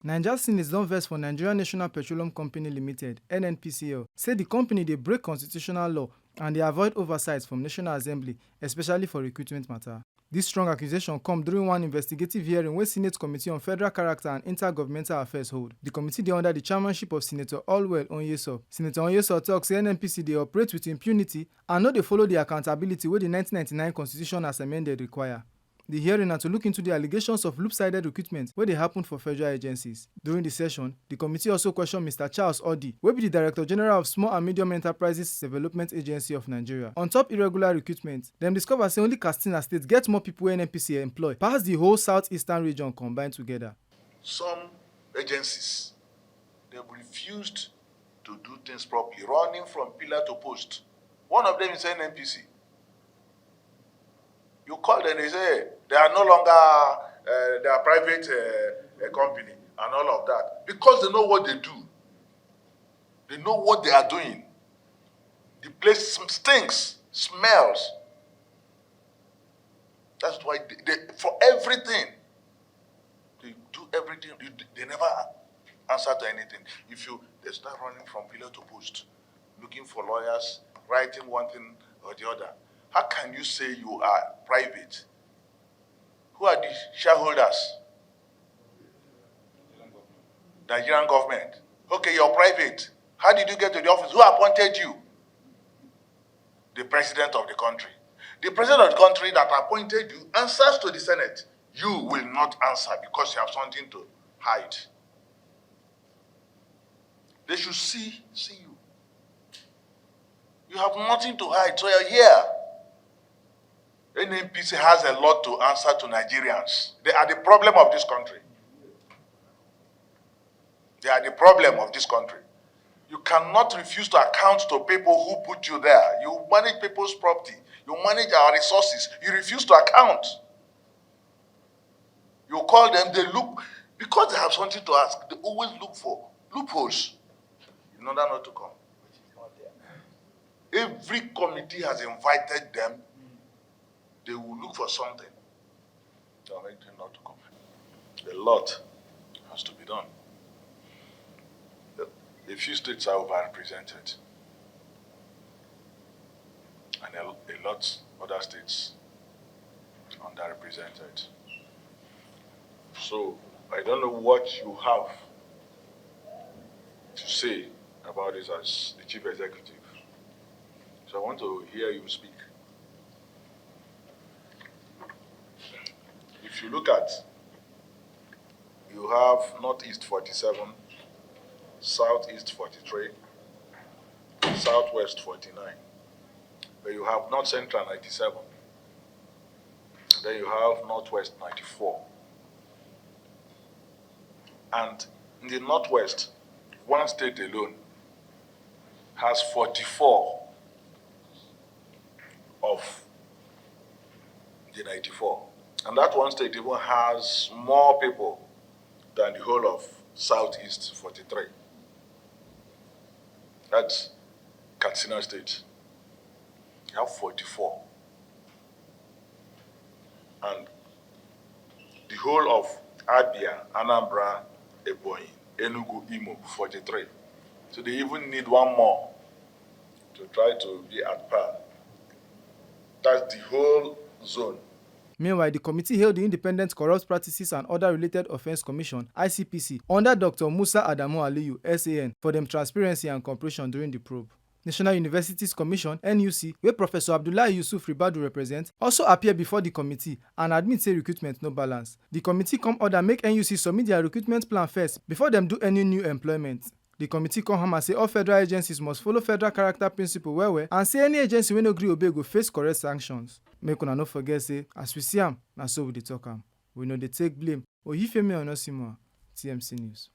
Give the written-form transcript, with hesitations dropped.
Naija Senate don vex for Nigerian National Petroleum Company Limited (NNPCL), say the company dey break constitutional law and dey avoid oversight from National Assembly, especially for recruitment matter. Dis strong accusation come during one investigative hearing wey Senate Committee on Federal Character and Intergovernmental Affairs hold. The committee dey under the chairmanship of Senator Allwell Onyeso. Senator Onyeso tok say NNPC dey operate with impunity and no dey follow the accountability wey the 1999 Constitution as amended require. The hearing na to look into the allegations of loop-sided recruitment wey dey happen for federal agencies. During the session, the committee also questioned Mr. Charles Odi, wey be the Director General of Small and Medium Enterprises Development Agency of Nigeria. On top irregular recruitment, dem discover say only Katsina State get more people wey NNPC employ pass the whole southeastern region combined together. Some agencies, they've refused to do things properly, running from pillar to post. One of them is NNPC. You call them, they say they are no longer they are private company and all of that. Because they know what they do. They know what they are doing. The place stinks, smells. That's why they for everything, they do everything. They never answer to anything. They start running from pillar to post, looking for lawyers, writing one thing or the other. How can you say you are private? Who are the shareholders? Nigerian government. Okay, you're private. How did you get to the office? Who appointed you? The president of the country. The president of the country that appointed you answers to the Senate. You will not answer because you have something to hide. They should see you. You have nothing to hide, so you're here. NNPC has a lot to answer to Nigerians. They are the problem of this country. They are the problem of this country. You cannot refuse to account to people who put you there. You manage people's property. You manage our resources. You refuse to account. You call them, they look, because they have something to ask, they always look for loopholes in order not to come. Every committee has invited them. They will look for something to make them not to come. A lot has to be done. A few states are overrepresented, and a lot other states underrepresented. So I don't know what you have to say about this as the chief executive. So I want to hear you speak. If you look at, you have Northeast 47, Southeast 43, Southwest 49. Then you have North Central 97. Then you have Northwest 94. And in the Northwest, one state alone has 44 of the 94. And that one state even has more people than the whole of Southeast 43. That's Katsina State. You have 44. And the whole of Abia, Anambra, Ebonyi, Enugu, Imo, 43. So they even need one more to try to be at par. That's the whole zone. Meanwhile, the committee held the Independent Corrupt Practices and Other Related Offence Commission (ICPC) under Dr. Musa Adamu Aliyu, SAN, for dem transparency and cooperation during the probe. National Universities Commission (NUC), where Professor Abdullahi Yusuf Ribadu represent, also appear before the committee and admit say recruitment no balance. The committee come order make NUC submit their recruitment plan first before dem do any new employment. The committee come hammer say all federal agencies must follow federal character principle well and say any agency wey no gree obey go face correct sanctions. Make una no forget say as we see am, na so we dey talk am. We no dey take blame. Oyifemi Onosimo, TMC News.